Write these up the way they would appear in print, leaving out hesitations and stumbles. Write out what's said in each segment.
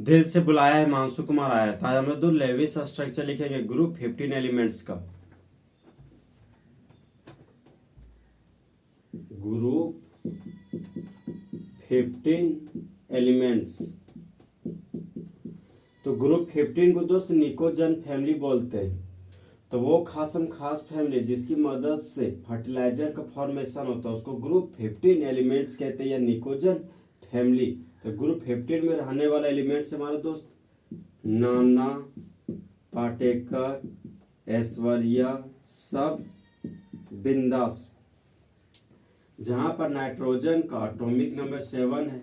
दिल से बुलाया है मानसू कुमार आया था। हम लोग लेविस स्ट्रक्चर लिखेंगे ग्रुप 15 एलिमेंट्स का। Group 15 elements. तो ग्रुप 15 को दोस्त निकोजन फैमिली बोलते हैं। तो वो खास फैमिली जिसकी मदद से फर्टिलाइजर का फॉर्मेशन होता है उसको ग्रुप 15 एलिमेंट्स कहते हैं या निकोजन फैमिली। तो ग्रुप 15 में रहने वाला एलिमेंट्स हमारे दोस्त नाना, पाटेकर, ऐश्वर्या, सब बिंदास। जहां पर नाइट्रोजन का एटॉमिक नंबर 7 है,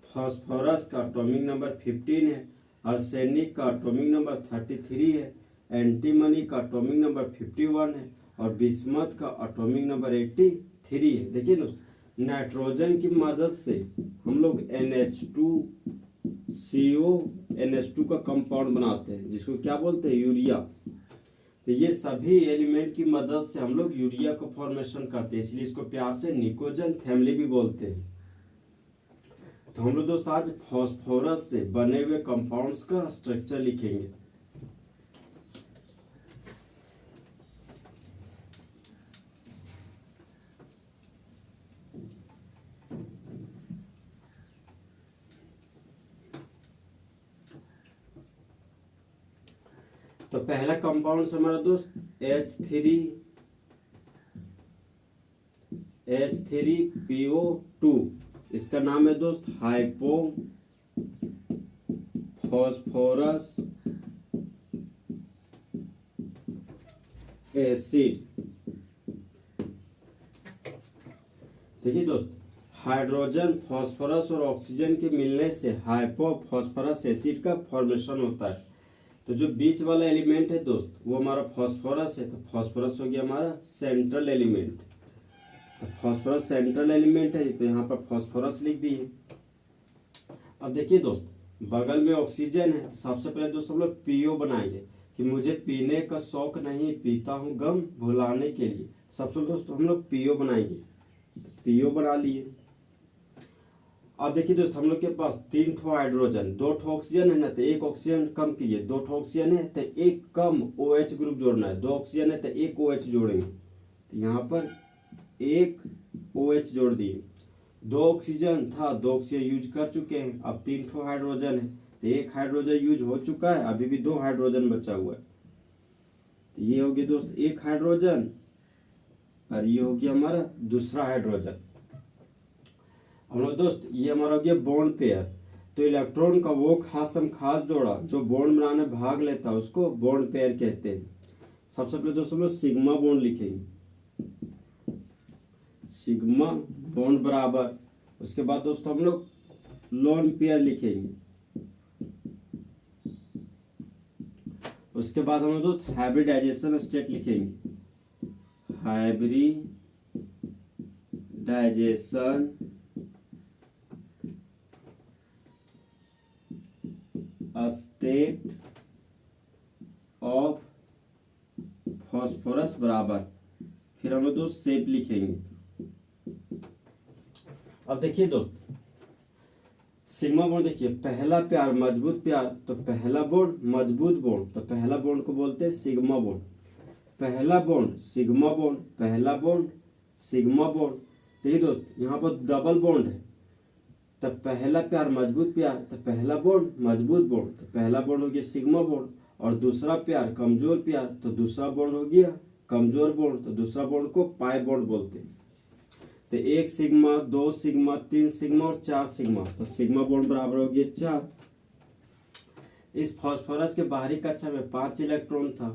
फास्फोरस का एटॉमिक नंबर 15 है, आर्सेनिक का एटॉमिक नंबर 33 है, एंटीमनी का एटॉमिक नंबर 51 है और बिस्मथ का एटॉमिक नंबर 83 है। देखिए दोस्त, नाइट्रोजन की मदद से हम लोग NH2CO का कंपाउंड बनाते हैं जिसको क्या बोलते हैं, यूरिया। तो ये सभी एलिमेंट की मदद से हम लोग यूरिया का फॉर्मेशन करते हैं, इसलिए इसको प्यार से निकोजन फैमिली भी बोलते हैं। तो हम लोग दोस्त आज फास्फोरस से बने हुए कंपाउंड्स का स्ट्रक्चर लिखेंगे। तो पहला कंपाउंड हमारा दोस्त H3PO2। इसका नाम है दोस्त हाइपो फॉस्फोरस एसिड। देखिए दोस्त, हाइड्रोजन, फास्फोरस और ऑक्सीजन के मिलने से हाइपो फॉस्फोरस एसिड का फॉर्मेशन होता है। तो जो बीच वाला एलिमेंट है दोस्त वो हमारा फास्फोरस है। तो फास्फोरस हो गया हमारा सेंट्रल एलिमेंट। तो फास्फोरस सेंट्रल एलिमेंट है तो यहाँ पर फास्फोरस लिख दिए। अब देखिए दोस्त, बगल में ऑक्सीजन है तो सबसे पहले दोस्त हम लोग पीओ बनाएंगे कि मुझे पीने का शौक नहीं, पीता हूँ गम भुलाने के लिए। सबसे दोस्त हम लोग पीओ बनाएंगे। पीओ बना लिए। अब देखिए दोस्त, हम लोग के पास 3 ठो हाइड्रोजन, 2 ठो ऑक्सीजन है ना, तो एक ऑक्सीजन कम कीजिए। 2 ठो ऑक्सीजन है तो एक कम OH ग्रुप जोड़ना है। 2 ऑक्सीजन है तो एक OH जोड़ेंगे। तो यहाँ पर एक OH जोड़ दिए। 2 ऑक्सीजन था, 2 ऑक्सीजन यूज कर चुके हैं। अब 3 ठो हाइड्रोजन है तो एक हाइड्रोजन यूज हो चुका है, अभी भी 2 हाइड्रोजन बचा हुआ है। तो ये हो गया दोस्त एक हाइड्रोजन और ये हो गया हमारा दूसरा हाइड्रोजन। हम लोग दोस्त ये हमारा हो गया बॉन्ड पेयर। तो इलेक्ट्रॉन का वो खास जोड़ा जो बॉन्ड बनाने में भाग लेता है उसको बॉन्ड पेयर कहते हैं। सबसे पहले दोस्तों हम लोग सिग्मा बॉन्ड लिखेंगे। सिग्मा बॉन्ड बराबर, उसके बाद दोस्तों हम लोग लोन पेयर लिखेंगे। उसके बाद हम लोग दोस्त हाइब्रिडाइजेशन स्टेट लिखेंगे। हाइब्रिडाइजेशन स्टेट ऑफ फास्फोरस बराबर, फिर हम लोग दोस्त शेप लिखेंगे। अब देखिए दोस्त, सिग्मा बॉन्ड देखिए, पहला प्यार मजबूत प्यार, तो पहला बॉन्ड मजबूत बॉन्ड, तो पहला बॉन्ड को बोलते हैं सिग्मा बॉन्ड। पहला बॉन्ड सिग्मा बॉन्ड, पहला बॉन्ड सिग्मा बॉन्ड। देखिए दोस्त यहाँ पर डबल बॉन्ड है, तो पहला प्यार मजबूत प्यार, तो पहला बॉन्ड मजबूत बॉन्ड, तो पहला बॉन्ड हो गया सिग्मा बॉन्ड। और दूसरा प्यार कमजोर प्यार, तो दूसरा बॉन्ड हो गया कमजोर बॉन्ड, तो दूसरा बॉन्ड को पाई बॉन्ड बोलते हैं। तो 1 सिग्मा, 2 सिग्मा, 3 सिग्मा और 4 सिग्मा, तो सिग्मा बॉन्ड बराबर हो गया 4। इस फास्फोरस के बाहरी कक्षा में 5 इलेक्ट्रॉन था,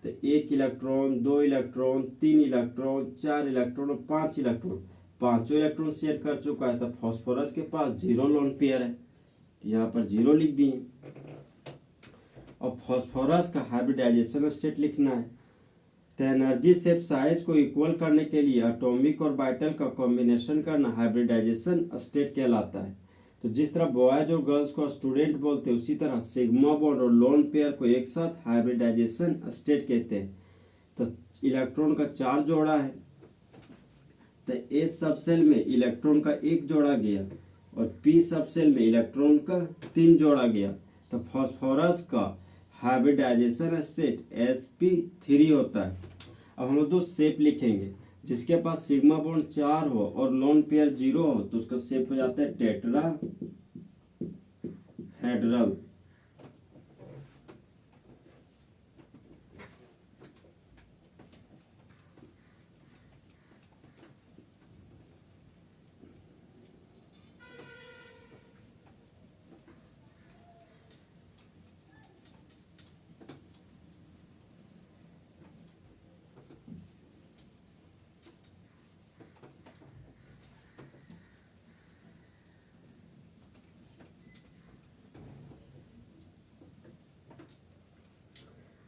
तो 1 इलेक्ट्रॉन, 2 इलेक्ट्रॉन, 3 इलेक्ट्रॉन, 4 इलेक्ट्रॉन और 5 इलेक्ट्रॉन। पांचों इलेक्ट्रॉन शेयर कर चुका है, तो फास्फोरस के पास 0 लोन पेयर है, यहाँ पर 0 लिख दिए। और फास्फोरस का हाइब्रिडाइजेशन स्टेट लिखना है। तो एनर्जी शेप साइज को इक्वल करने के लिए एटॉमिक और बाइटल का कॉम्बिनेशन करना हाइब्रिडाइजेशन स्टेट कहलाता है। तो जिस तरह बॉयज और गर्ल्स को स्टूडेंट बोलते हैं उसी तरह सिग्मा बॉन्ड और लोन पेयर को एक साथ हाइब्रिडाइजेशन स्टेट कहते हैं। तो इलेक्ट्रॉन का 4 जोड़ा है, तो A सब सेल में इलेक्ट्रॉन का 1 जोड़ा गया और P सब सेल में इलेक्ट्रॉन का 3 जोड़ा गया। तो फॉस्फोरस का हाइब्रिडाइजेशन स्टेट sp3 होता है। अब हम लोग दो शेप लिखेंगे, जिसके पास सिग्मा बॉन्ड 4 हो और लोन पेयर 0 हो तो उसका शेप हो जाता है टेट्रा हेड्रल।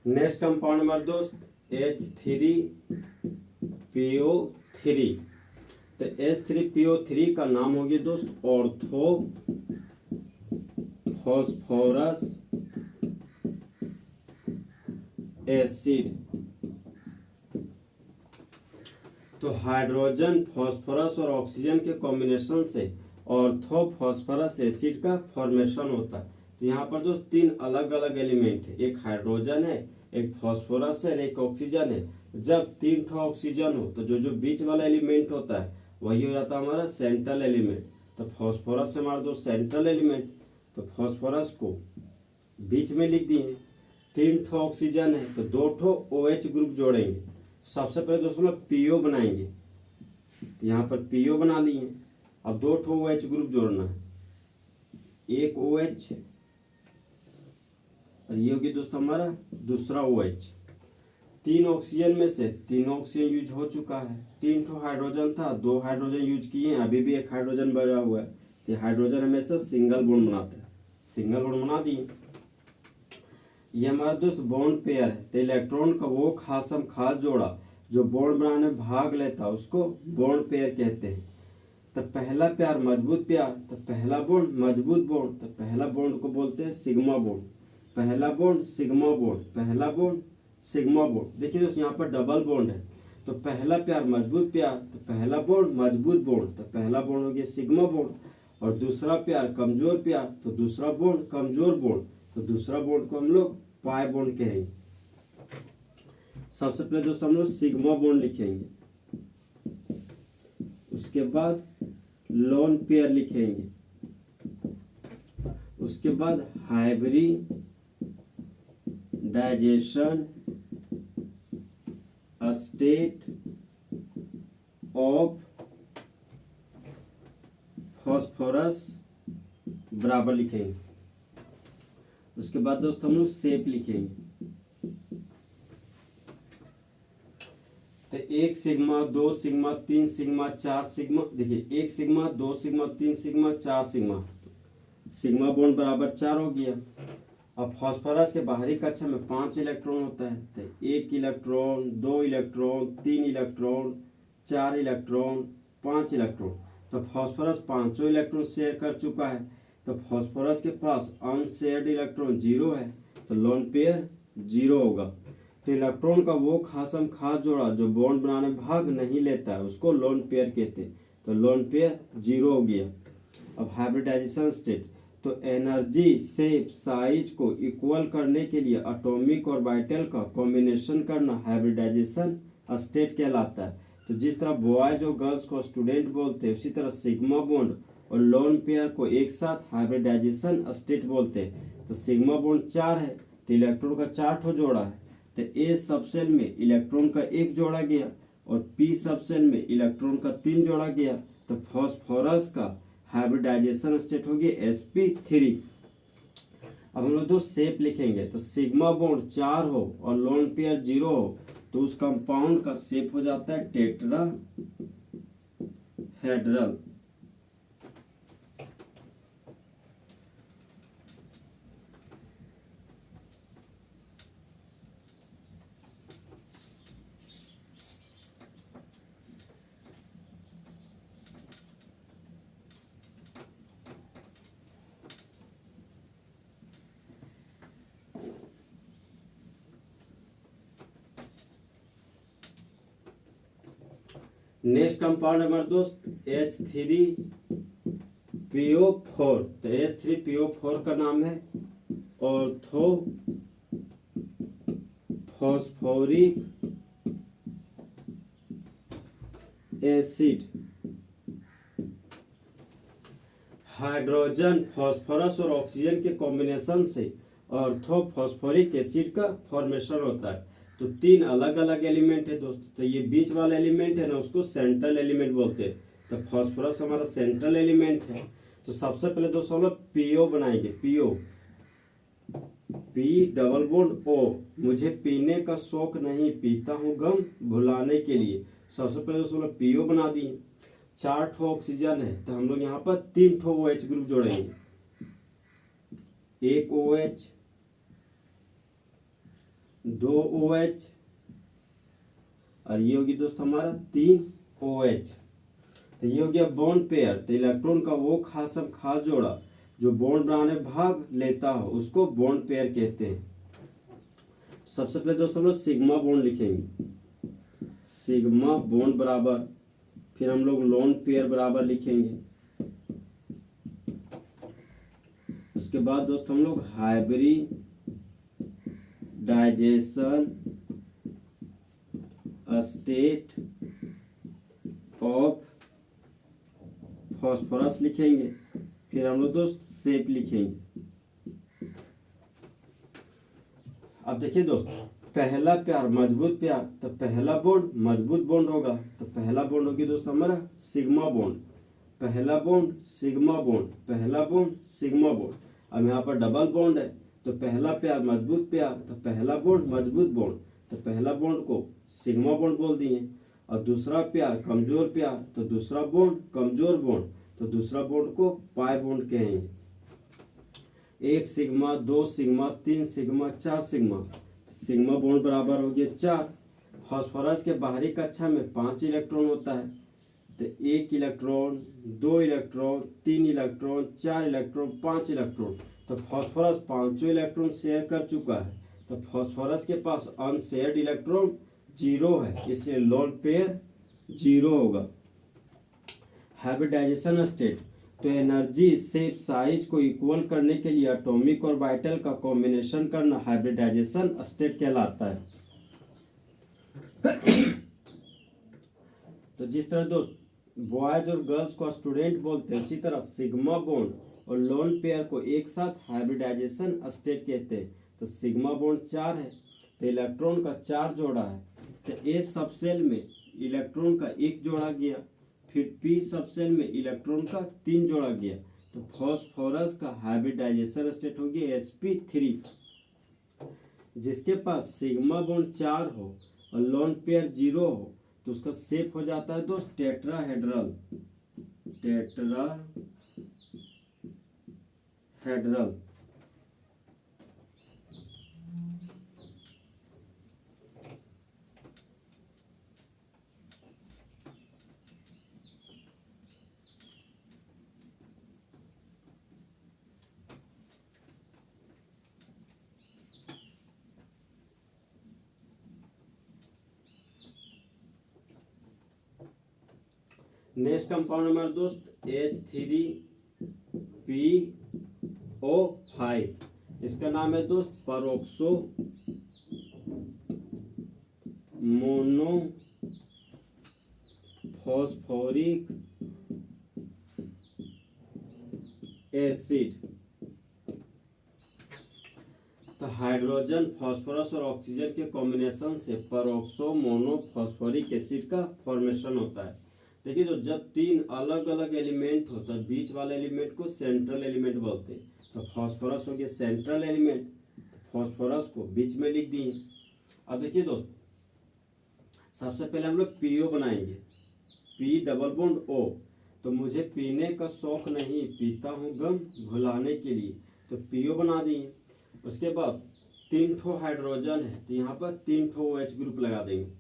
नेक्स्ट कंपाउंड नंबर दोस्त H3PO3। तो H3PO3 का नाम हो गया दोस्त ऑर्थो फॉस्फोरस एसिड। तो हाइड्रोजन, फास्फोरस और ऑक्सीजन के कॉम्बिनेशन से ऑर्थो फॉस्फोरस एसिड का फॉर्मेशन होता है। तो यहाँ पर दोस्त तीन अलग अलग एलिमेंट है, एक हाइड्रोजन है, एक फास्फोरस है, एक ऑक्सीजन है। जब तीन ठो ऑक्सीजन हो तो जो जो बीच वाला एलिमेंट होता है वही हो जाता है हमारा सेंट्रल एलिमेंट। तो फास्फोरस है हमारा दोस्त सेंट्रल एलिमेंट, तो फास्फोरस को बीच में लिख दिए। तीन ठो ऑक्सीजन है तो दो ठो OH ग्रुप जोड़ेंगे। सबसे पहले दोस्तों लोग PO बनाएंगे, तो यहाँ पर PO बना लिए। अब दो ठो OH ग्रुप जोड़ना है, एक OH और ये होगी दोस्तों हमारा दूसरा OH। तीन ऑक्सीजन में से तीन ऑक्सीजन यूज हो चुका है, तीन ठो हाइड्रोजन था, दो हाइड्रोजन यूज किए हैं, अभी भी एक हाइड्रोजन बचा हुआ है। तो हाइड्रोजन हमेशा सिंगल बॉन्ड बनाता है, सिंगल बॉन्ड बना दिए। ये हमारा दोस्त बॉन्ड पेयर है। तो इलेक्ट्रॉन का वो खासम खास जोड़ा जो बॉन्ड बनाने में भाग लेता है उसको बॉन्ड पेयर कहते हैं। तो पहला प्यार मजबूत प्यार, तो पहला बॉन्ड मजबूत बॉन्ड, तो पहला बॉन्ड को बोलते हैं सिग्मा बॉन्ड। पहला बॉन्ड सिग्मा बॉन्ड, पहला बॉन्ड सिग्मा बॉन्ड। देखिए दोस्त यहाँ पर डबल बॉन्ड है, तो पहला प्यार मजबूत प्यार, तो पहला बॉन्ड मजबूत बॉन्ड, तो पहला बॉन्ड हो गया सिग्मा बॉन्ड। और दूसरा प्यार कमजोर प्यार, तो दूसरा बॉन्ड कमजोर बॉन्ड, तो दूसरा बॉन्ड को हम लोग पाई बॉन्ड कहेंगे। सबसे पहले दोस्तों हम लोग सिग्मा बॉन्ड लिखेंगे, उसके बाद लोन पेयर लिखेंगे, उसके बाद हाइब्रिडाइजेशन स्टेट ऑफ फॉस्फोरस बराबर लिखेंगे। उसके बाद दोस्तों हम लोग शेप लिखेंगे। तो एक सिग्मा, दो सिग्मा, तीन सिग्मा, चार सिग्मा। देखिए एक सिग्मा, दो सिग्मा, तीन सिग्मा, चार सिग्मा, सिग्मा बॉन्ड बराबर 4 हो गया। अब फास्फोरस के बाहरी कक्षा में 5 इलेक्ट्रॉन होता है, तो 1 electron, 2 electron, 3 electron, 4 electron, 5 electron. तो फास्फोरस पांचों इलेक्ट्रॉन शेयर कर चुका है, तो फास्फोरस के पास अनशेयर्ड इलेक्ट्रॉन 0 है, तो लोन पेयर 0 होगा। तो इलेक्ट्रॉन का वो खासम खास जोड़ा जो बॉन्ड बनाने में भाग नहीं लेता है उसको लोन पेयर कहते हैं। तो लोन पेयर 0 हो गया। अब हाइब्रिडाइजेशन स्टेट, तो एनर्जी शेप साइज को इक्वल करने के लिए एटॉमिक और बाइटल का कॉम्बिनेशन करना हाइब्रिडाइजेशन स्टेट कहलाता है। तो जिस तरह बॉयज और गर्ल्स को स्टूडेंट बोलते हैं, उसी तरह सिग्मा बॉन्ड और लोन पेयर को एक साथ हाइब्रिडाइजेशन स्टेट बोलते हैं। तो सिग्मा बॉन्ड 4 है, तो इलेक्ट्रॉन का 4 ठो जोड़ा है। तो ए सबसेल में इलेक्ट्रॉन का 1 जोड़ा गया और पी सबसेल में इलेक्ट्रॉन का 3 जोड़ा गया। तो फास्फोरस का हाइब्रिडाइजेशन स्टेट हो गया sp3। अब हम लोग दो शेप लिखेंगे, तो सिग्मा बॉन्ड 4 हो और लोन पेयर 0 हो तो उस कंपाउंड का शेप हो जाता है टेट्रा हेड्रल। नेक्स्ट कंपाउंड हमारे दोस्त H3PO4। तो H3PO4 का नाम है ortho phosphoric acid. Hydrogen, phosphorus और ऑक्सीजन के कॉम्बिनेशन से ऑर्थोफॉस्फोरिक एसिड का फॉर्मेशन होता है। तो तीन अलग अलग एलिमेंट है दोस्तों। तो ये बीच वाला एलिमेंट है ना, उसको सेंट्रल एलिमेंट बोलते हैं। तो फास्फोरस हमारा सेंट्रल एलिमेंट है। तो सबसे पहले दोस्तों हम लोग पीओ बनाएंगे। PO, P double bond O, मुझे पीने का शौक नहीं, पीता हूँ गम भुलाने के लिए। सबसे पहले दोस्तों हम लोग पीओ बना दिए। 4 ठो ऑक्सीजन है, तो हम लोग यहाँ पर 3 ठो OH ग्रुप जोड़ेंगे। एक OH, 2 OH और ये होगी दोस्त हमारा 3 OH। तो ये हो गया बॉन्ड पेयर। तो इलेक्ट्रॉन का वो खास जोड़ा जो बॉन्ड बनाने भाग लेता हो उसको बॉन्ड पेयर कहते हैं। सबसे पहले दोस्तों हम लोग सिग्मा बॉन्ड लिखेंगे। सिग्मा बॉन्ड बराबर, फिर हम लोग लोन पेयर बराबर लिखेंगे। उसके बाद दोस्त हम लोग हाइब्रिडाइजेशन स्टेट ऑफ फॉस्फोरस लिखेंगे। फिर हम लोग दोस्त शेप लिखेंगे। अब देखिए दोस्त, पहला प्यार मजबूत प्यार, तो पहला बॉन्ड मजबूत बॉन्ड होगा। तो पहला बॉन्ड होगी दोस्त हमारा सिग्मा बॉन्ड। पहला बॉन्ड सिग्मा बॉन्ड, पहला बॉन्ड सिग्मा बॉन्ड। अब यहाँ पर डबल बॉन्ड है, तो पहला प्यार मजबूत प्यार, तो पहला बॉन्ड मजबूत बॉन्ड। तो पहला बॉन्ड को सिग्मा बॉन्ड बोल दिए। और दूसरा प्यार कमजोर प्यार, तो दूसरा बॉन्ड कमजोर बॉन्ड, तो दूसरा बॉन्ड को पाई बॉन्ड कहेंगे। 1 sigma, 2 sigma, 3 sigma, 4 sigma. Sigma bond बराबर हो गया 4। फास्फोरस के बाहरी कक्षा में 5 इलेक्ट्रॉन होता है। तो 1 electron, 2 electron, 3 electron, 4 electron, 5 electron. तो फास्फोरस 5 इलेक्ट्रॉन शेयर कर चुका है। तो फास्फोरस के पास अनशेयर्ड इलेक्ट्रॉन 0 है, इसलिए लोन पेयर 0 होगा। हाइब्रिडाइजेशन स्टेट, तो एनर्जी शेप साइज को इक्वल करने के लिए एटॉमिक और वाइटल का कॉम्बिनेशन करना हाइब्रिडाइजेशन स्टेट कहलाता है। तो जिस तरह दोस्त बॉयज और गर्ल्स को स्टूडेंट बोलते हैं, उसी तरह सिग्मा बॉन्ड और लोन पेयर को एक साथ हाइब्रिडाइजेशन स्टेट कहते हैं। तो सिग्मा बॉन्ड 4 है, तो इलेक्ट्रॉन का 4 जोड़ा है। तो ए सबसेल में इलेक्ट्रॉन का 1 जोड़ा गया, फिर पी सबसेल में इलेक्ट्रॉन का 3 जोड़ा गया। तो फास्फोरस का हाइब्रिडाइजेशन स्टेट हो गया sp3। जिसके पास सिग्मा बॉन्ड 4 हो और लोन पेयर 0 हो, तो उसका शेप हो जाता है दोस्त टेट्राहेड्रल। टेट्राहेड्रल। नेक्स्ट कंपाउंड हमारा दोस्त H3PO5। इसका नाम है दोस्त परऑक्सो मोनोफॉस्फोरिक एसिड। तो हाइड्रोजन, फास्फोरस और ऑक्सीजन के कॉम्बिनेशन से परऑक्सो मोनोफॉस्फोरिक एसिड का फॉर्मेशन होता है। देखिए, तो जब 3 अलग अलग एलिमेंट होता है, बीच वाले एलिमेंट को सेंट्रल एलिमेंट बोलते हैं। तो फास्फोरस हो गया सेंट्रल एलिमेंट, फास्फोरस को बीच में लिख दिए। अब देखिए दोस्त, सबसे पहले हम लोग पीओ बनाएंगे। पी डबल बॉन्ड ओ, तो मुझे पीने का शौक नहीं, पीता हूँ गम भुलाने के लिए। तो पीओ बना दिए। उसके बाद 3 ठो हाइड्रोजन है, तो यहाँ पर 3 ठो OH ग्रुप लगा देंगे।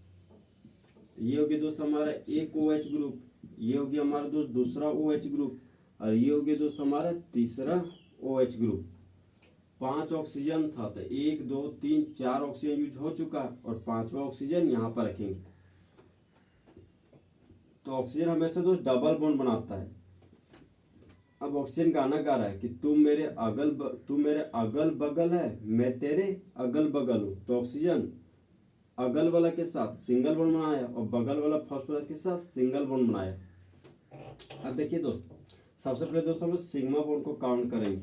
तो ये हो गया दोस्त हमारा एक OH ग्रुप, ये हो गया हमारा दोस्त दूसरा OH ग्रुप, और ये हो गया दोस्त हमारा तीसरा OH ग्रुप। 5 ऑक्सीजन था, तो 1 2 3 4 ऑक्सीजन यूज हो चुका, और 5वां ऑक्सीजन यहाँ पर रखेंगे। तो ऑक्सीजन हमेशा दोस्त डबल बॉन्ड बनाता है। अब ऑक्सीजन गाना गा रहा है कि तू मेरे अगल बगल है, मैं तेरे अगल बगल हूँ। तो ऑक्सीजन अगल वाला के साथ सिंगल बॉन्ड बनाया और बगल वाला फास्फोरस के साथ सिंगल बॉन्ड बनाया। अब देखिए दोस्त, सबसे पहले दोस्तों हम लोग सिग्मा बॉन्ड को काउंट करेंगे।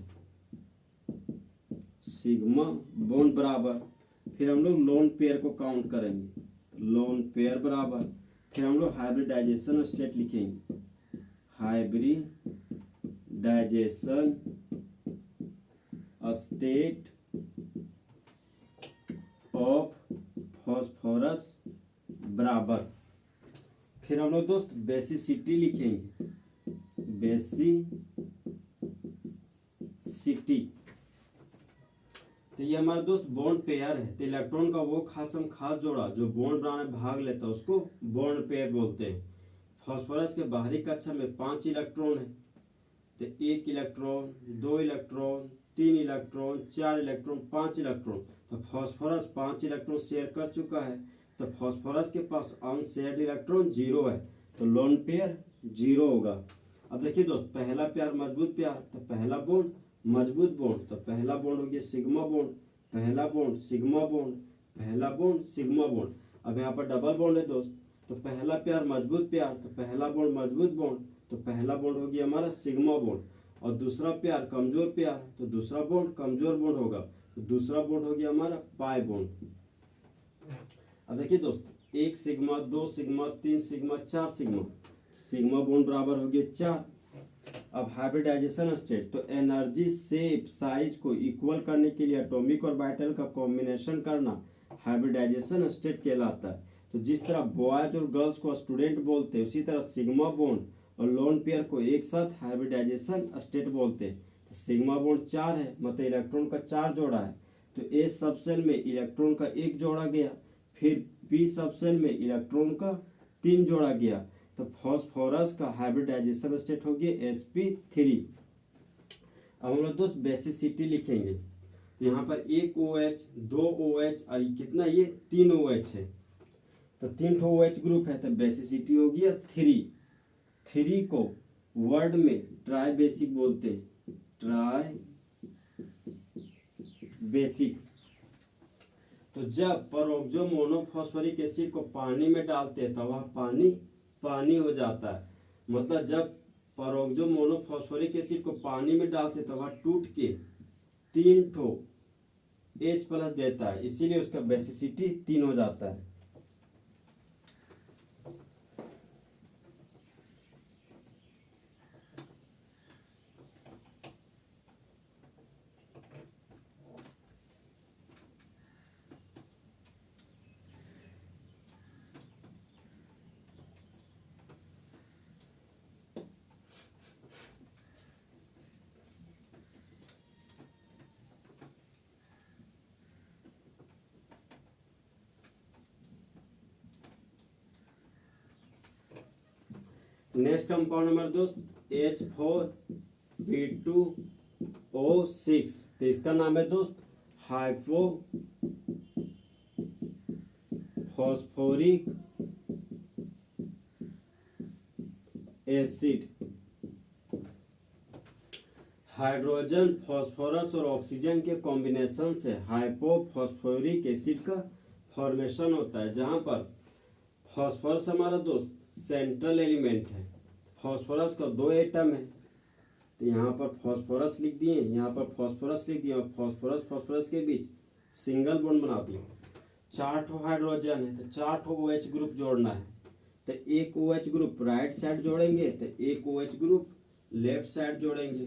सिग्मा बॉन्ड बराबर, फिर हम लोग लोन पेयर को काउंट करेंगे, लोन पेयर बराबर, फिर हम लोग हाइब्रिडाइजेशन स्टेट लिखेंगे, हाइब्रिडाइजेशन स्टेट ऑफ फॉस्फोरस बराबर, फिर हम लोग दोस्त बेसिसिटी लिखेंगे, बेसिसिटी। तो ये हमारा दोस्त बॉन्ड पेयर है। तो इलेक्ट्रॉन का वो खास जोड़ा जो बॉन्ड बनाने में भाग लेता है उसको बॉन्ड पेयर बोलते हैं। फास्फोरस के बाहरी कक्षा में 5 इलेक्ट्रॉन है। तो 1 electron, 2 electron, 3 electron, 4 electron, 5 electron. तो फास्फोरस 5 इलेक्ट्रॉन शेयर कर चुका है। तो फास्फोरस के पास अनशेयर्ड इलेक्ट्रॉन 0 है, तो लोन पेयर 0 होगा। अब देखिए दोस्त, पहला पेयर मजबूत पेयर, तो पहला बॉन्ड मजबूत बॉन्ड, तो पहला बॉन्ड हो गया सिग्मा बॉन्ड, पहला बॉन्ड सिग्मा बॉन्ड, पहला बॉन्ड सिग्मा बॉन्ड। अब यहाँ पर डबल बॉन्ड है दोस्त, तो पहला पेयर मजबूत पेयर, तो पहला बॉन्ड मजबूत बॉन्ड, तो पहला बॉन्ड हो गया हमारा सिग्मा बॉन्ड। और दूसरा पेयर कमजोर पेयर, तो दूसरा बॉन्ड कमजोर बॉन्ड होगा, तो दूसरा बॉन्ड हो गया हमारा पाई बॉन्ड। अब देखिए दोस्त, 1 sigma, 2 sigma, 3 sigma, 4 sigma, sigma bond बराबर हो गया 4। अब हाइब्रिडाइजेशन स्टेट, तो एनर्जी शेप साइज को इक्वल करने के लिए एटॉमिक और बाइटल का कॉम्बिनेशन करना हाइब्रिडाइजेशन स्टेट कहलाता है। तो जिस तरह बॉयज और गर्ल्स को स्टूडेंट बोलते हैं, उसी तरह सिग्मा बॉन्ड और लोन पेयर को एक साथ हाइब्रिडाइजेशन स्टेट बोलते हैं। तो सिग्मा बॉन्ड 4 है, मतलब इलेक्ट्रॉन का 4 जोड़ा है। तो ए सब सेल में इलेक्ट्रॉन का 1 जोड़ा गया, फिर बी सब सेल में इलेक्ट्रॉन का 3 जोड़ा गया। तो फास्फोरस का हाइब्रिडाइजेशन स्टेट हो गया sp3। अब हम लोग दोस्त बेसिसिटी लिखेंगे। तो यहाँ पर 1 OH, 2 OH और कितना, ये 3 OH है। तो 3 OH ग्रुप है, तो बेसिसिटी हो गया 3। 3 को वर्ड में ट्राई बेसिक बोलते हैं, ट्राई बेसिक। तो जब परोक्सो मोनोफॉस्फोरिक एसिड को पानी में डालते हैं तो वह पानी हो जाता है। मतलब जब परोक्सो मोनोफॉस्फोरिक एसिड को पानी में डालते हैं तो वह टूट के 3 H+ देता है, इसीलिए उसका बेसिसिटी 3 हो जाता है। नेक्स्ट कंपाउंड नंबर दोस्त H4B2O6। तो इसका नाम है दोस्त hypo phosphoric acid. Hydrogen, phosphorus और ऑक्सीजन के कॉम्बिनेशन से हाइपोफॉस्फोरिक एसिड का फॉर्मेशन होता है, जहां पर फास्फोरस हमारा दोस्त सेंट्रल एलिमेंट है। फास्फोरस का 2 एटम है, तो यहाँ पर फास्फोरस लिख दिए, यहाँ पर फास्फोरस लिख दिए और फास्फोरस के बीच सिंगल बॉन्ड बना दिए। 4 हाइड्रोजन है, तो 4 OH ग्रुप जोड़ना है। तो 1 OH ग्रुप राइट साइड जोड़ेंगे, तो 1 OH ग्रुप लेफ्ट साइड जोड़ेंगे,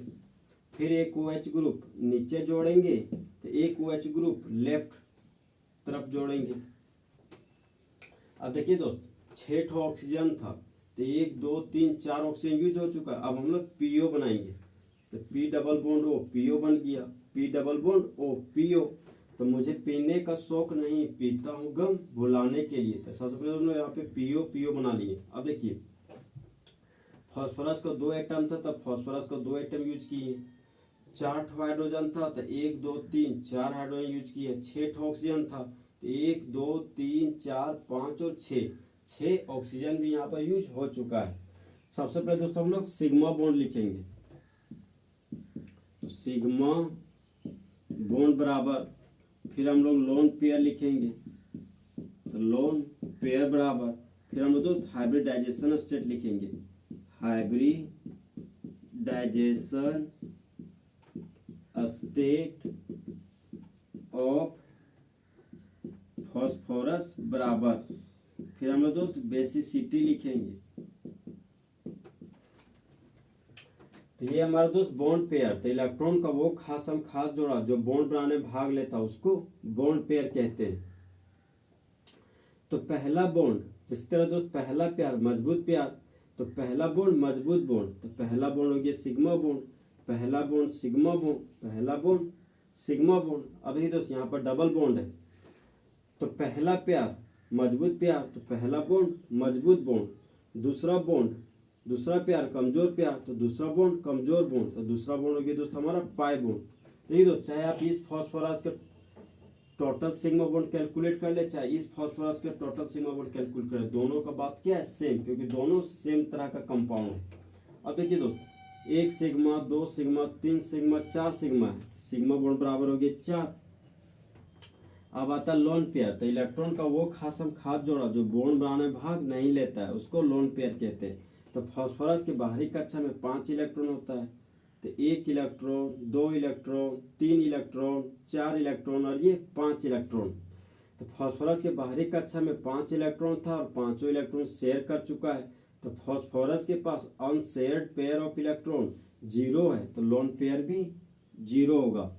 फिर 1 OH ग्रुप नीचे जोड़ेंगे, तो 1 OH ग्रुप लेफ्ट तरफ जोड़ेंगे। अब देखिए दोस्त, 6 ऑक्सीजन था, तो 1 2 3 4 ऑक्सीजन यूज हो चुका। अब हम लोग PO बनाएंगे, तो P double bond O PO बन गया, P double bond O PO। तो मुझे पीने का शौक नहीं, पीता हूँ गम भुलाने के लिए। तो सबसे पहले हम लोग यहाँ पे PO बना लिए। अब देखिए, फास्फोरस का 2 एटम था, तब फास्फोरस का 2 एटम यूज किए। 4 हाइड्रोजन था, तो 1 2 3 4 हाइड्रोजन यूज किए। 6 ऑक्सीजन था, तो 1 2 3 4 5 और 6 ऑक्सीजन भी यहाँ पर यूज हो चुका है। सबसे पहले दोस्तों हम लोग सिग्मा बॉन्ड लिखेंगे। तो सिग्मा बॉन्ड बराबर, फिर हम लोग लोन पेयर लिखेंगे, तो लोन पेयर बराबर, फिर हम लोग दोस्त हाइब्रिडाइजेशन स्टेट लिखेंगे, हाइब्रिडाइजेशन स्टेट ऑफ फॉस्फोरस बराबर, फिर हम लोग दोस्त बेसिसिटी लिखेंगे। तो ये हमारा दोस्त बॉन्ड पेयर, तो इलेक्ट्रॉन का वो खास जोड़ा जो बॉन्ड बनाने में भाग लेता है उसको बॉन्ड पेयर कहते हैं। तो पहला बॉन्ड, जिस तरह दोस्त पहला प्यार मजबूत प्यार, तो पहला बॉन्ड मजबूत बॉन्ड, तो पहला बॉन्ड हो गया सिग्मा बॉन्ड, पहला बॉन्ड सिग्मा बॉन्ड, पहला बॉन्ड सिग्मा बॉन्ड। अभी दोस्त यहाँ पर डबल बॉन्ड है, तो पहला प्यार मजबूत प्यार, तो पहला बॉन्ड मजबूत बॉन्ड, दूसरा बॉन्ड दूसरा प्यार कमजोर प्यार, तो दूसरा बॉन्ड कमजोर बॉन्ड, तो दूसरा बॉन्ड हो गया दोस्त हमारा पाई बॉन्ड। तो ये दोस्त चाहे आप इस फॉस्फोरस का टोटल सिग्मा बॉन्ड कैलकुलेट कर ले, चाहे इस फॉस्फोरस का टोटल सिग्मा बॉन्ड कैलकुलेट कर ले, दोनों का बात क्या है सेम, क्योंकि दोनों सेम तरह का कंपाउंड है। अब देखिए दोस्त, 1 सिग्मा 2 सिग्मा 3 सिग्मा 4 सिग्मा है, सिग्मा बॉन्ड बराबर हो गया 4। अब आता है लोन पेयर, तो इलेक्ट्रॉन का वो खास जोड़ा जो बॉन्ड बनाने में भाग नहीं लेता है उसको लोन पेयर कहते हैं। तो फास्फोरस के बाहरी कक्षा में 5 इलेक्ट्रॉन होता है, तो 1 इलेक्ट्रॉन 2 इलेक्ट्रॉन 3 इलेक्ट्रॉन 4 इलेक्ट्रॉन और ये 5 इलेक्ट्रॉन। तो फास्फोरस के बाहरी कक्षा में 5 इलेक्ट्रॉन था और पांचों इलेक्ट्रॉन शेयर कर चुका है, तो फास्फोरस के पास अनशेयर्ड पेयर ऑफ इलेक्ट्रॉन 0 है, तो लोन पेयर भी 0 होगा।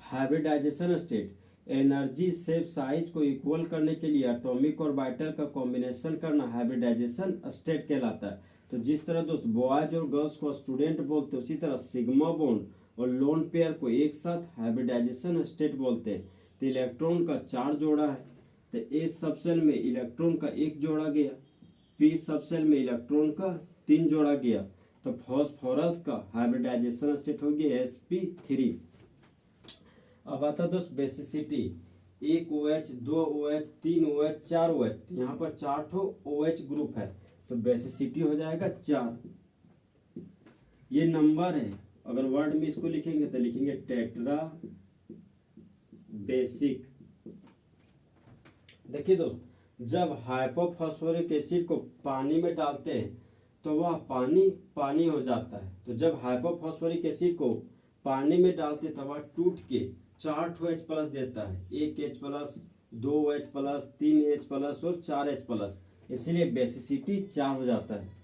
Hybridization state, energy shape size को इक्वल करने के लिए एटॉमिक और बाइटर का कॉम्बिनेशन करना हाइब्रिडाइजेशन स्टेट कहलाता है। तो जिस तरह दोस्त बॉयज और गर्ल्स को स्टूडेंट बोलते हैं, उसी तरह सिग्मा बॉन्ड और लोन पेयर को एक साथ हाइब्रिडाइजेशन स्टेट बोलते हैं। तो इलेक्ट्रॉन का 4 जोड़ा है, तो ए सबसेल में इलेक्ट्रॉन का 1 जोड़ा गया, पी सबसेल में इलेक्ट्रॉन का 3 जोड़ा गया, तो फॉस्फोरस का हाइब्रिडाइजेशन स्टेट हो गया sp3। अब आता दोस्त basicity, 1 OH 2 OH 3 OH 4 OH, यहाँ पर 4 ठो OH ग्रुप है, तो बेसिसिटी हो जाएगा 4। ये नंबर है, अगर वर्ड में इसको लिखेंगे तो लिखेंगे टेट्रा बेसिक। देखिए दोस्त, जब हाइपोफॉस्फोरिक एसिड को पानी में डालते हैं तो वह पानी हो जाता है। तो जब हाइपोफॉस्फोरिक एसिड को पानी में डालते तब वह टूट के 4 H प्लस देता है, 1 H plus 2 H plus 3 H plus और 4 H प्लस, इसलिए बेसिसिटी 4 हो जाता है।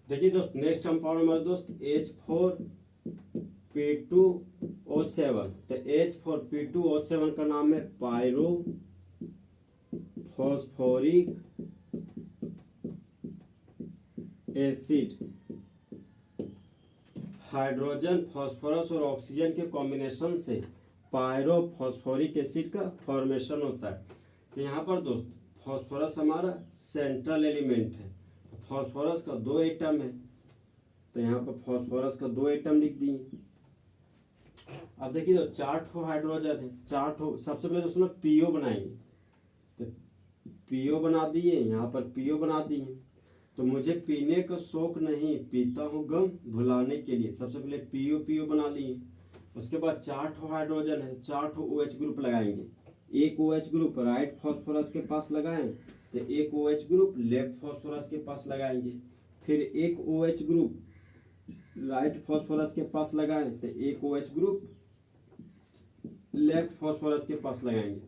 देखिए दोस्त, नेक्स्ट कंपाउंड हमारा दोस्त H4P2O7, तो H4P2O7 का नाम है pyro phosphoric acid. Hydrogen phosphorus और ऑक्सीजन के कॉम्बिनेशन से पायरो फॉस्फोरिक एसिड का फॉर्मेशन होता है। तो यहाँ पर दोस्त फास्फोरस हमारा सेंट्रल एलिमेंट है, फास्फोरस का 2 एटम है, तो यहाँ पर फास्फोरस का 2 एटम लिख दिए। अब देखिए तो 4 ठो हाइड्रोजन है, 4 ठो, सबसे पहले दोस्तों पीओ बनाएंगे, तो पीओ बना दिए, यहाँ पर पीओ बना दिए। तो मुझे पीने का शौक नहीं, पीता हूँ गम भुलाने के लिए, सबसे पहले पीओ बना लिए। उसके बाद 4 ठो हाइड्रोजन है, 4 ठो OH ग्रुप लगाएंगे, 1 OH ग्रुप राइट फास्फोरस के पास लगाएं, तो 1 OH ग्रुप लेफ्ट फास्फोरस के पास लगाएंगे, फिर 1 OH ग्रुप राइट फास्फोरस के पास लगाएं, तो 1 OH ग्रुप लेफ्ट फास्फोरस के पास लगाएंगे।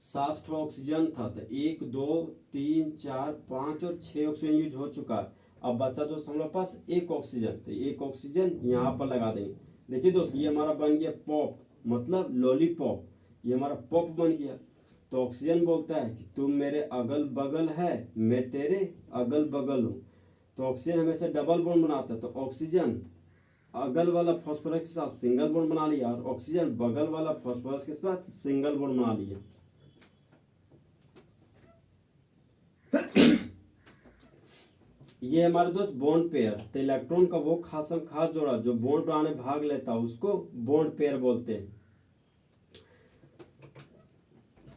7 ठो ऑक्सीजन था, तो 1 2 3 4 5 और 6 ऑक्सीजन यूज हो चुका है। अब बचा दोस्त हमारे पास 1 ऑक्सीजन, तो 1 ऑक्सीजन यहाँ पर लगा देंगे। देखिए दोस्त, ये हमारा बन गया पॉप, मतलब लॉलीपॉप, ये हमारा पॉप बन गया। तो ऑक्सीजन बोलता है कि तुम मेरे अगल बगल है, मैं तेरे अगल बगल हूँ। तो ऑक्सीजन हमेशा डबल बॉन्ड बनाता है, तो ऑक्सीजन अगल वाला फॉस्फोरस के साथ सिंगल बॉन्ड बना लिया और ऑक्सीजन बगल वाला फॉस्फोरस के साथ सिंगल बॉन्ड बना लिया। ये हमारे दोस्त बॉन्ड पेयर। तो इलेक्ट्रॉन का वो खासम खास जोड़ा जो बॉन्ड बनाने में भाग लेता है उसको बॉन्ड पेयर बोलते हैं।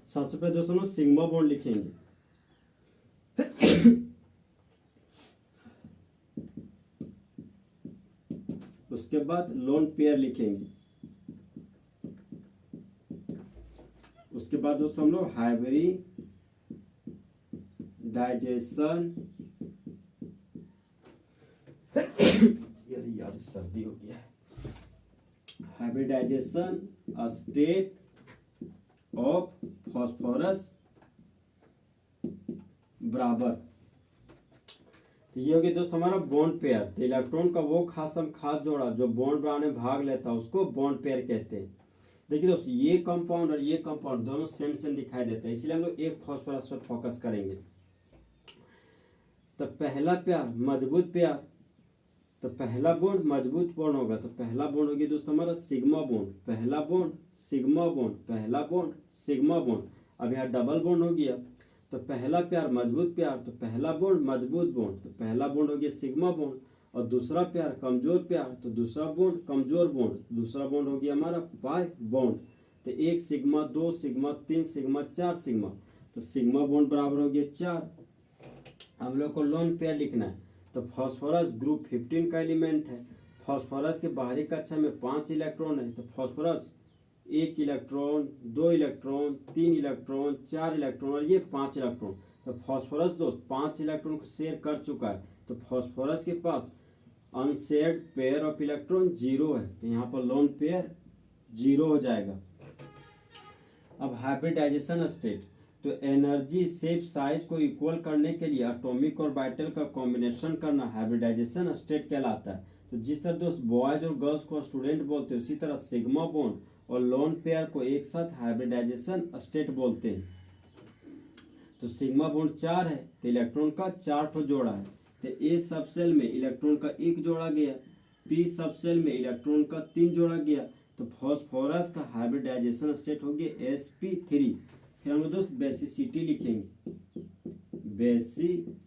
सबसे पहले दोस्तों हम सिग्मा बॉन्ड लिखेंगे। उसके बाद लोन पेयर लिखेंगे। उसके बाद दोस्तों हम लोग हाइब्रिडाइजेशन यार सर्दी हो गया। हाइब्रिडाइजेशन स्टेट ऑफ फॉस्फोरस बराबर। तो ये हो गया दोस्त हमारा बॉन्ड पेयर। तो इलेक्ट्रॉन का वो खासम खास जोड़ा जो बॉन्ड बनाने में भाग लेता है उसको बॉन्ड पेयर कहते हैं। देखिए दोस्त ये कंपाउंड और ये कंपाउंड दोनों सेम सेम दिखाई देता है, इसलिए हम लोग एक फॉस्फोरस पर फोकस करेंगे। तो पहला पेयर मजबूत पेयर, तो पहला बॉन्ड मजबूत बॉन्ड होगा, तो पहला बॉन्ड हो गया दोस्तों हमारा सिग्मा बॉन्ड। पहला बॉन्ड सिग्मा बॉन्ड, पहला बॉन्ड सिग्मा बॉन्ड। अब यहाँ डबल बॉन्ड हो गया, तो पहला पेयर मजबूत पेयर, तो पहला बॉन्ड मजबूत बॉन्ड, तो पहला बॉन्ड हो गया सिग्मा बॉन्ड। और दूसरा पेयर कमजोर पेयर, तो दूसरा बॉन्ड कमजोर बॉन्ड, दूसरा बॉन्ड हो गया हमारा पाई बॉन्ड। तो 1 सिग्मा 2 सिग्मा 3 सिग्मा 4 सिग्मा, तो सिग्मा बॉन्ड बराबर हो गया 4। हम लोग को लोन पेयर लिखना है। तो फास्फोरस ग्रुप 15 का एलिमेंट है। फास्फोरस के बाहरी कक्षा में 5 इलेक्ट्रॉन है, तो phosphorus 1 electron 2 electron 3 electron 4 electron और ये 5 इलेक्ट्रॉन। तो फास्फोरस दोस्त 5 इलेक्ट्रॉन को शेयर कर चुका है, तो फास्फोरस के पास अनशेयर्ड पेयर ऑफ इलेक्ट्रॉन 0 है, तो यहाँ पर लोन पेयर 0 हो जाएगा। अब हाइब्रिडाइजेशन स्टेट, तो एनर्जी शेप साइज को इक्वल करने के लिए एटॉमिक और बाइटल का कॉम्बिनेशन करना हाइब्रिडाइजेशन स्टेट कहलाता है। तो जिस तरह दोस्त बॉयज और गर्ल्स को स्टूडेंट बोलते हैं, उसी तरह सिग्मा बॉन्ड और लोन पेयर को एक साथ हाइब्रिडाइजेशन स्टेट बोलते हैं। तो सिग्मा बॉन्ड 4 है, तो इलेक्ट्रॉन का 4 ठो जोड़ा है। तो ए सब सेल में इलेक्ट्रॉन का 1 जोड़ा गया, पी सब सेल में इलेक्ट्रॉन का 3 जोड़ा गया। तो फास्फोरस का हाइब्रिडाइजेशन स्टेट हो गया sp3। फिर हम लोग दोस्त बेसिसिटी लिखेंगे। Basicity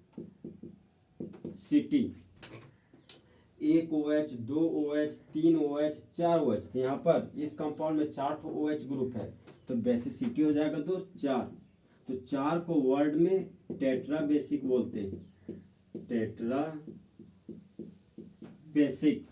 1 OH 2 OH 3 OH 4 OH। तो यहाँ पर इस कंपाउंड में 4 OH ग्रुप है, तो बेसिसिटी हो जाएगा दोस्त 4। तो 4 को वर्ड में टेट्रा बेसिक बोलते हैं, टेट्रा बेसिक।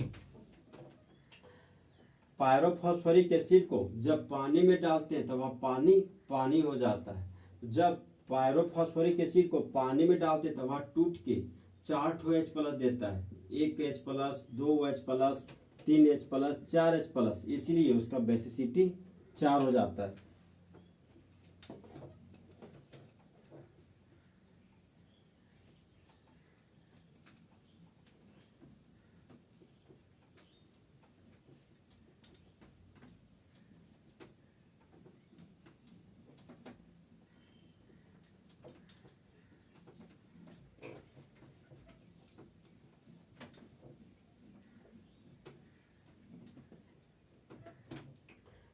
पायरोफॉस्फोरिक एसिड को जब पानी में डालते हैं तब वह पानी पानी हो जाता है। जब पायरोफॉस्फोरिक एसिड को पानी में डालते हैं तब वह टूट के 4 H प्लस देता है, 1 H plus 2 H plus 3 H plus 4 H plus, इसलिए उसका बेसिसिटी 4 हो जाता है।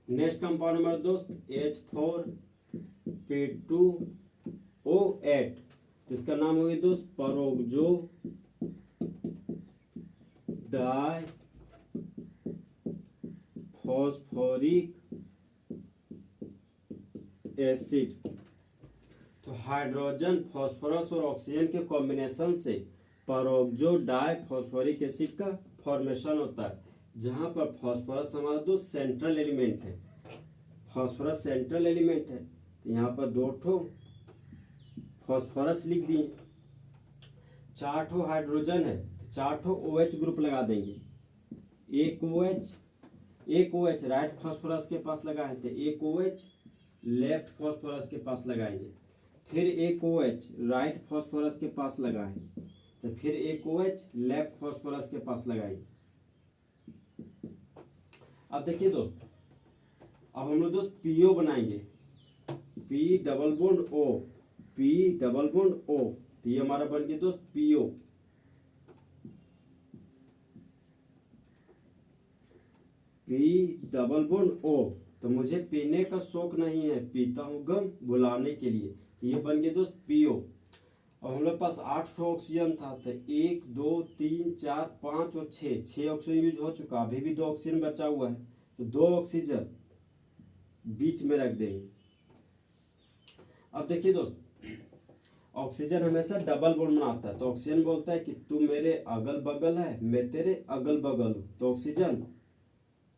नेक्स्ट कंपाउंड नंबर दोस्त H4P2O8। इसका नाम हो गया दोस्त परोक्सो डाई फॉस्फोरिक एसिड। तो हाइड्रोजन फास्फोरस और ऑक्सीजन के कॉम्बिनेशन से परोक्सो डाई फॉस्फोरिक एसिड का फॉर्मेशन होता है, जहां पर फास्फोरस हमारा दोस्त सेंट्रल एलिमेंट है। फास्फोरस सेंट्रल एलिमेंट है, तो यहाँ पर 2 ठो फास्फोरस लिख दिए। 4 ठो हाइड्रोजन है, तो 4 ठो OH ग्रुप लगा देंगे। 1 OH राइट फास्फोरस के पास लगाए थे, 1 OH लेफ्ट फास्फोरस के पास लगाएंगे। फिर 1 OH राइट फास्फोरस के पास लगाएंगे, तो फिर 1 OH लेफ्ट फास्फोरस के पास लगाएंगे। अब देखिए दोस्त, अब हम लोग दोस्त पीओ बनाएंगे। P double bond O, P double bond O, तो ये हमारा बन गया दोस्त PO. P double bond O, तो मुझे पीने का शौक नहीं है, पीता हूं गम बुलाने के लिए, तो ये बन गया दोस्त पीओ। अब हम लोग पास 8 ऑक्सीजन था, तो 1 2 3 4 5 और 6 ऑक्सीजन यूज हो चुका, अभी भी 2 ऑक्सीजन बचा हुआ है, तो 2 ऑक्सीजन बीच में रख देंगे। अब देखिए दोस्त, ऑक्सीजन हमेशा डबल बॉन्ड बनाता है, तो ऑक्सीजन बोलता है कि तू मेरे अगल बगल है, मैं तेरे अगल बगल हूं, तो ऑक्सीजन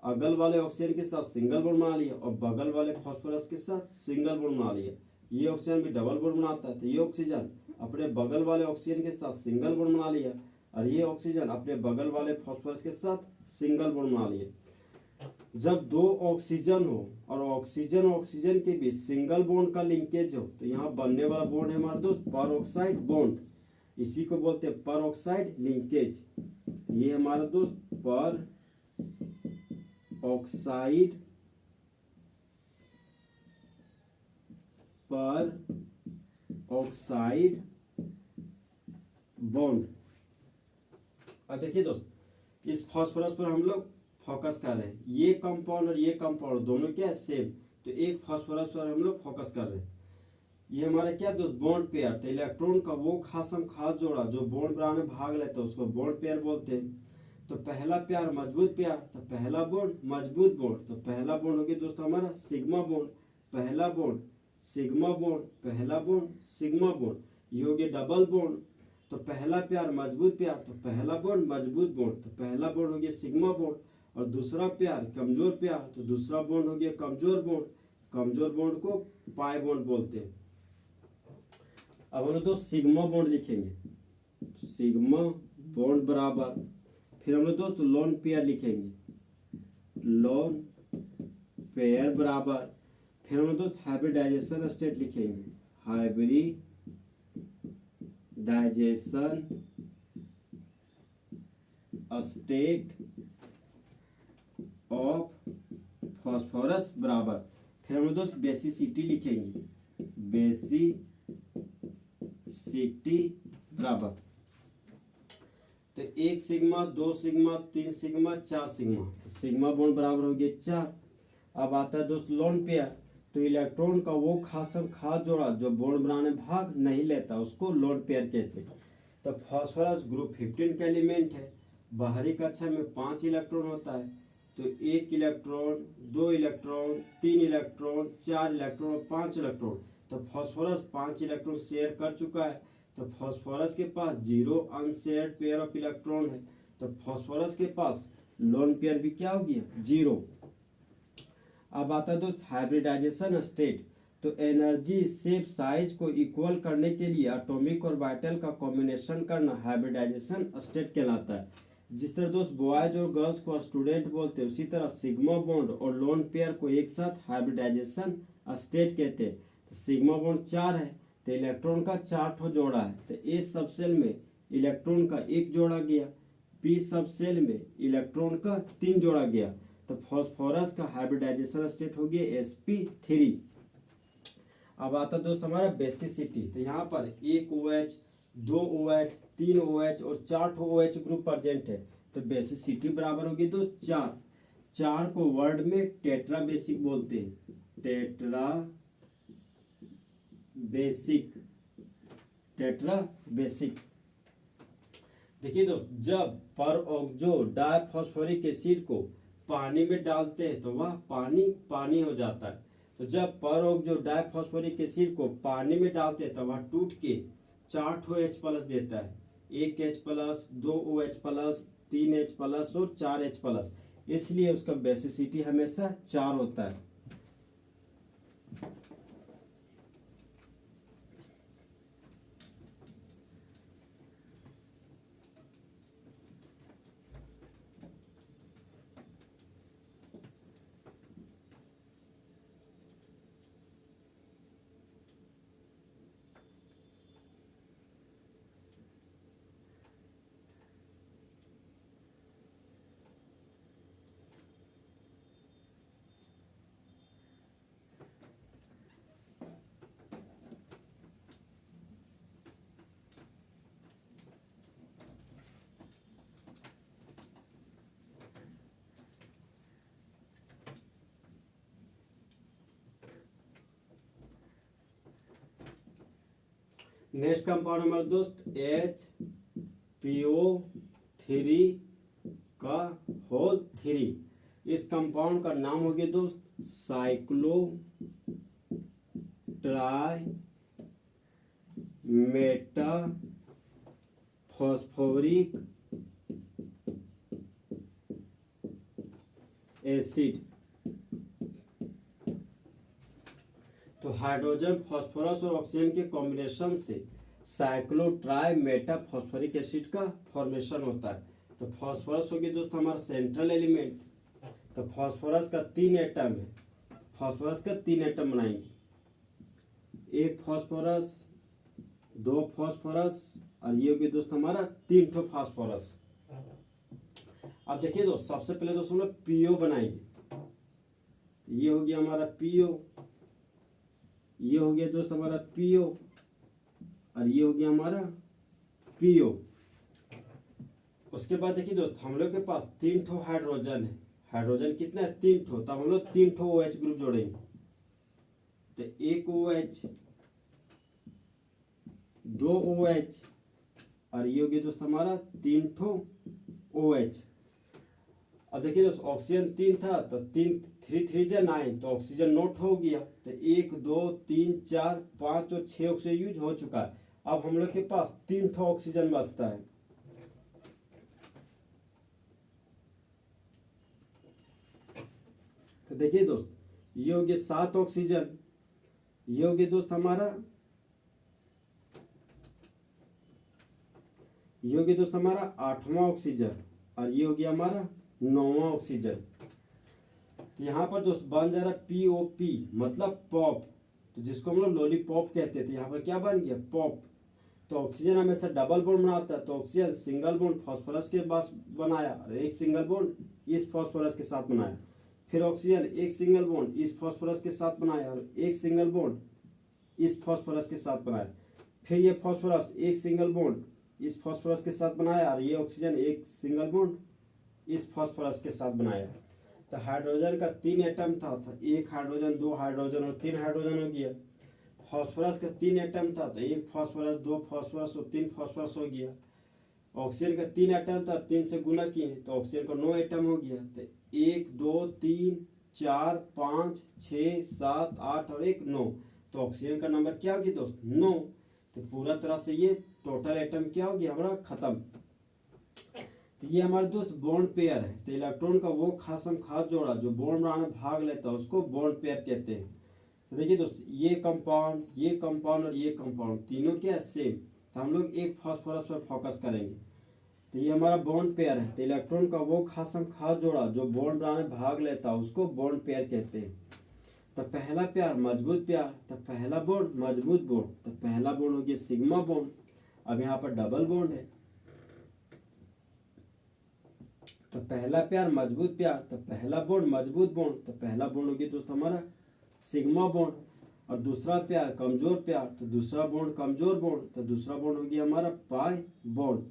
अगल वाले ऑक्सीजन के साथ सिंगल बॉन्ड बना लिया और बगल वाले फास्फोरस के साथ सिंगल बॉन्ड बना लिया। ये ऑक्सीजन भी डबल बॉन्ड बनाता है, तो ये ऑक्सीजन अपने बगल वाले ऑक्सीजन के साथ सिंगल बॉन्ड बना लिया और ये ऑक्सीजन अपने बगल वाले फास्फोरस के साथ सिंगल बॉन्ड बना लिया। जब 2 ऑक्सीजन हो और ऑक्सीजन ऑक्सीजन के बीच सिंगल बॉन्ड का लिंकेज हो, तो यहाँ बनने वाला बॉन्ड है हमारा दोस्त पर ऑक्साइड बॉन्ड, इसी को बोलते हैं पर ऑक्साइड लिंकेज। ये हमारा दोस्त पर ऑक्साइड, पर ऑक्साइड बॉन्ड। अब देखिए दोस्त, इस फास्फोरस पर हम लोग फोकस कर रहे हैं, ये कंपाउंड और ये कंपाउंड दोनों क्या है सेम, तो एक फास्फोरस पर हम लोग फोकस कर रहे हैं। ये हमारा क्या दोस्त बॉन्ड पेयर, तो इलेक्ट्रॉन का वो खासम खास जोड़ा जो बॉन्ड बनाने में भाग लेता है उसको बॉन्ड पेयर बोलते हैं। तो पहला प्यार मजबूत प्यार, तो पहला बॉन्ड मजबूत बॉन्ड, तो पहला बॉन्ड हो गया दोस्तों हमारा सिग्मा बॉन्ड, पहला बॉन्ड सिग्मा बॉन्ड, पहला बॉन्ड सिग्मा बॉन्ड। ये हो गया डबल बॉन्ड, तो पहला प्यार मजबूत प्यार, तो पहला बॉन्ड मजबूत बॉन्ड, तो पहला बॉन्ड हो गया सिग्मा बॉन्ड, और दूसरा प्यार कमजोर प्यार, तो दूसरा बॉन्ड हो गया कमजोर बॉन्ड, कमजोर बॉन्ड को पाई बॉन्ड बोलते हैं। अब हम लोग दोस्त सिग्मा बॉन्ड लिखेंगे, सिग्मा बॉन्ड बराबर, फिर हम लोग दोस्त लोन पेयर लिखेंगे, लोन पेयर बराबर, फिर हम लोग दोस्त हाइब्रिडाइजेशन स्टेट लिखेंगे, हाइब्रिडाइजेशन स्टेट ऑफ फास्फोरस बराबर, फिर हम लोग दोस्त बेसिसिटी लिखेंगे, बेसिसिटी बराबर, तो 1 सिग्मा 2 सिग्मा 3 सिग्मा 4 सिग्मा, तो सिग्मा बॉन्ड बराबर हो गया 4। अब आता है दोस्त लोन पेयर, तो इलेक्ट्रॉन का वो खासम खास जोड़ा जो बॉन्ड बनाने में भाग नहीं लेता उसको लोन पेयर कहते हैं। तो फास्फोरस ग्रुप 15 का एलिमेंट है, बाहरी कक्षा में 5 इलेक्ट्रॉन होता है, तो 1 इलेक्ट्रॉन 2 इलेक्ट्रॉन 3 इलेक्ट्रॉन 4 इलेक्ट्रॉन और 5 इलेक्ट्रॉन, तो फास्फोरस 5 इलेक्ट्रॉन शेयर कर चुका है, तो फास्फोरस के पास 0 अनशेयर्ड पेयर ऑफ इलेक्ट्रॉन है, तो फास्फोरस के पास लोन पेयर भी क्या हो गया 0। अब आता है दोस्त हाइब्रिडाइजेशन स्टेट, तो एनर्जी शेप साइज को इक्वल करने के लिए एटॉमिक और वाइटल का कॉम्बिनेशन करना हाइब्रिडाइजेशन स्टेट कहलाता है। जिस तरह दोस्त बॉयज और गर्ल्स को स्टूडेंट बोलते हैं, उसी तरह सिग्मा बॉन्ड और लोन पेयर को एक साथ हाइब्रिडाइजेशन स्टेट कहते हैं। तो सिग्मा बॉन्ड 4 है, तो इलेक्ट्रॉन का 4 ठो जोड़ा है, तो ए सब सेल में इलेक्ट्रॉन का 1 जोड़ा गया, पी सब सेल में इलेक्ट्रॉन का 3 जोड़ा गया, तो फास्फोरस का हाइब्रिडाइजेशन स्टेट हो गया sp3। अब आता दोस्त हमारा बेसिसिटी, तो यहाँ पर 1 OH 2 OH 3 OH और 4 ठो OH ग्रुप प्रेजेंट है, तो बेसिसिटी बराबर होगी दोस्त 4। 4 को वर्ड में टेट्रा बेसिक बोलते हैं, टेट्रा बेसिक, टेट्रा बेसिक। देखिए दोस्त, जब परऑक्सो डाइफॉस्फोरिक एसिड को पानी में डालते हैं तो वह पानी पानी हो जाता है, तो जब परऑक्सो डाइफॉस्फोरिक एसिड को पानी में डालते हैं तो वह टूट के 4 ठो H प्लस देता है, 1 H plus 2 OH plus 3 H plus और 4 H प्लस, इसलिए उसका बेसिसिटी हमेशा 4 होता है। नेक्स्ट कंपाउंड हमारा दोस्त HPO3 का होल 3। इस कंपाउंड का नाम हो गया दोस्त cyclo try Meta phosphoric acid. तो हाइड्रोजन, फास्फोरस और ऑक्सीजन के कॉम्बिनेशन से cyclo try Meta phosphoric acid का फॉर्मेशन होता है। तो फास्फोरस हो गया दोस्त हमारा सेंट्रल एलिमेंट। तो फास्फोरस का 3 एटम है, फास्फोरस का 3 एटम बनाएंगे, एक फास्फोरस, 2 फास्फोरस और ये हो गया दोस्त हमारा 3 ठो फास्फोरस। अब देखिए दोस्त, सबसे पहले दोस्त हम लोग पीओ बनाएंगे। ये हो गया हमारा पीओ, ये हो गया दोस्त हमारा पीओ और ये हो गया हमारा पीओ। उसके बाद देखिए दोस्त, हम लोग के पास 3 ठो हाइड्रोजन है। हाइड्रोजन कितना है? 3 ठो। तब हम लोग 3 ठो OH ग्रुप जोड़ेंगे। तो एक OH, 2 OH और ये हो गया दोस्त हमारा 3 ठो OH। अब देखिए दोस्त, ऑक्सीजन 3 था तो 3 3 3 जा 9, तो ऑक्सीजन नोट हो गया। तो 1 2 3 4 5 और 6 ऑक्सीजन यूज हो चुका है। अब हम लोग के पास 3 ठो ऑक्सीजन बचता है। तो देखिए दोस्त, ये हो गया 7 ऑक्सीजन, ये हो गया दोस्त हमारा, ये हो गया दोस्त हमारा 8वां ऑक्सीजन और ये हो गया हमारा 9वां ऑक्सीजन। तो यहाँ पर दोस्त बन जा रहा POP मतलब पॉप, तो जिसको हम लोग लॉलीपॉप कहते थे, यहाँ पर क्या बन गया? पॉप। तो ऑक्सीजन हमेशा डबल बॉन्ड बनाता है। तो ऑक्सीजन सिंगल बॉन्ड फास्फोरस के पास बनाया और एक सिंगल बॉन्ड इस फास्फोरस के साथ बनाया। फिर ऑक्सीजन एक सिंगल बॉन्ड इस फास्फोरस के साथ बनाया और एक सिंगल बॉन्ड इस फास्फोरस के साथ बनाया। फिर ये फास्फोरस एक सिंगल बॉन्ड इस फास्फोरस के साथ बनाया और ये ऑक्सीजन एक सिंगल बॉन्ड इस फास्फोरस के साथ बनाया। तो हाइड्रोजन का 3 एटम था, तो 1 हाइड्रोजन, 2 हाइड्रोजन और 3 हाइड्रोजन हो गया। फास्फोरस का 3 एटम था, तो 1 फास्फोरस, 2 फास्फोरस और 3 फास्फोरस हो गया। ऑक्सीजन का 3 एटम था, 3 से गुना किए तो ऑक्सीजन का 9 एटम हो गया। तो 1 2 3 4 5 6 7 8 और 1 9। तो ऑक्सीजन का नंबर क्या हो गया दोस्त? 9। तो पूरा तरह से ये टोटल एटम क्या हो गया हमारा? खत्म। तो ये हमारे दोस्त बॉन्ड पेयर है। तो इलेक्ट्रॉन का वो खासम खास जोड़ा जो बॉन्ड बनाने में भाग लेता है उसको बॉन्ड पेयर कहते हैं। तो देखिए दोस्त, ये कंपाउंड और ये कंपाउंड तीनों क्या सेम। तो हम लोग एक फास्फोरस पर फोकस करेंगे। तो ये हमारा बॉन्ड पेयर है। तो इलेक्ट्रॉन का वो खासम खास जोड़ा जो बॉन्ड बनाने में भाग लेता है उसको बॉन्ड पेयर कहते हैं। तो पहला प्यार मजबूत प्यार, तो पहला बॉन्ड मजबूत बॉन्ड, तो पहला बॉन्ड हो गया सिग्मा बॉन्ड। अब यहाँ पर डबल बॉन्ड है। तो पहला प्यार मजबूत प्यार, तो पहला बॉन्ड मजबूत बॉन्ड, तो पहला बॉन्ड हो गया दोस्त हमारा सिग्मा बॉन्ड। और दूसरा प्यार कमजोर प्यार, तो दूसरा बॉन्ड कमजोर बॉन्ड, तो दूसरा बॉन्ड हो गया हमारा पाई बॉन्ड।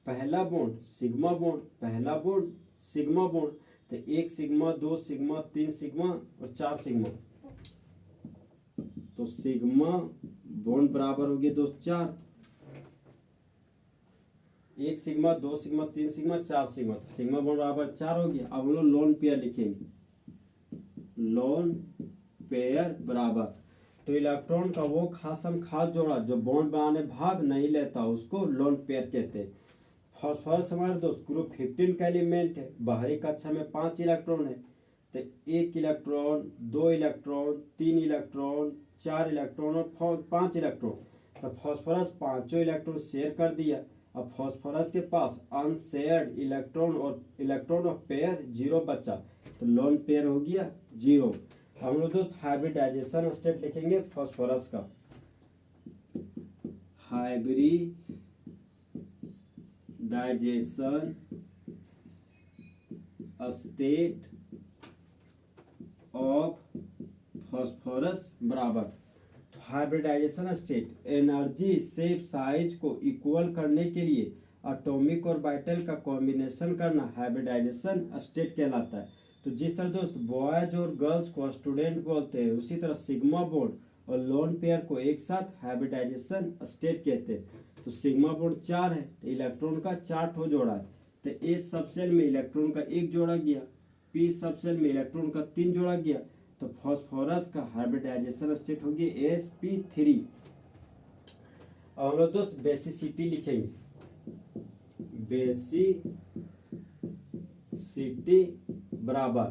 पहला बॉन्ड सिग्मा बॉन्ड, पहला बॉन्ड सिग्मा बॉन्ड, तो 1 सिग्मा, 2 सिग्मा, 3 सिग्मा और 4 सिग्मा। तो सिग्मा बॉन्ड बराबर हो गया दोस्त 4। 1 सिग्मा, 2 सिग्मा, 3 सिग्मा, 4 सिग्मा, तो सिग्मा बॉन्ड बराबर 4 हो गया। अब हम लोग लोन पेयर लिखेंगे। लोन पेयर बराबर, तो इलेक्ट्रॉन का वो खासम खास जोड़ा जो बॉन्ड बनाने भाग नहीं लेता उसको लोन पेयर कहते हैं। फास्फोरस हमारे दोस्त ग्रुप 15 का एलिमेंट है। बाहरी कक्षा में 5 इलेक्ट्रॉन है। तो 1 इलेक्ट्रॉन, 2 इलेक्ट्रॉन, 3 इलेक्ट्रॉन, 4 इलेक्ट्रॉन और 5 इलेक्ट्रॉन। तो फास्फोरस 5 इलेक्ट्रॉन शेयर कर दिया। अब फास्फोरस के पास अनशेयर्ड इलेक्ट्रॉन और पेयर 0 बचा, तो लोन पेयर हो गया 0। हम लोग दोस्त हाइब्रिडाइजेशन स्टेट लिखेंगे फास्फोरस का। हाइब्रिडाइजेशन स्टेट ऑफ फास्फोरस बराबर, तो hybridization state energy shape size को इक्वल करने के लिए एटॉमिक और बाइटल का कॉम्बिनेशन करना हाइब्रिडाइजेशन स्टेट कहलाता है। तो जिस तरह दोस्त बॉयज और गर्ल्स को स्टूडेंट बोलते हैं, उसी तरह सिग्मा बॉन्ड और लोन पेयर को एक साथ हाइब्रिडाइजेशन स्टेट कहते हैं। तो सिग्मा बॉन्ड 4 है तो इलेक्ट्रॉन का 4 ठो जोड़ा है, तो ए सबसेल में इलेक्ट्रॉन का 1 जोड़ा गया, पी सबसेल में इलेक्ट्रॉन का 3 जोड़ा गया, तो फॉस्फोरस का हाइब्रिडाइजेशन स्टेट होगी sp3। अब हम लोग दोस्त बेसिसिटी लिखेंगे, बेसिसिटी बराबर,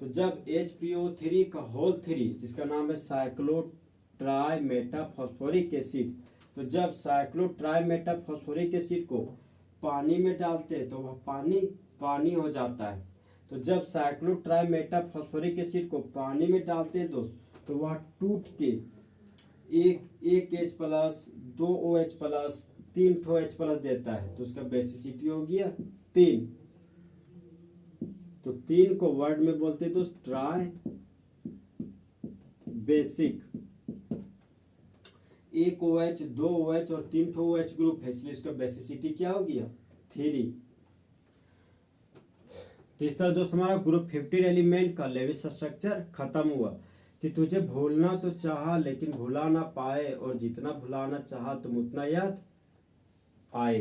तो जब HPO3 का होल 3 जिसका नाम है साइक्लोट्राइमेटाफॉस्फोरिक एसिड, तो जब साइक्लोट्राइमेटाफॉस्फोरिक एसिड को पानी में डालते हैं तो वह पानी हो जाता है। तो जब साइक्लोट्राइमेटाफॉस्फोरिक एसिड को पानी में डालते हैं दोस्त, तो वह टूट के एक H प्लस 2 OH प्लस 3 ठो H प्लस देता है, तो उसका बेसिसिटी हो गया 3। तो 3 को वर्ड में बोलते हैं दोस्त ट्राई बेसिक। एक OH 2 OH और 3 ठो OH ग्रुप है, इसलिए इसका बेसिसिटी क्या हो गया 3। तो इस तरह दोस्त हमारा ग्रुप 15 एलिमेंट का लेविस स्ट्रक्चर खत्म हुआ कि तुझे भूलना तो चाहा लेकिन भुला ना पाए, और जितना भुलाना चाहा तुम उतना याद आए।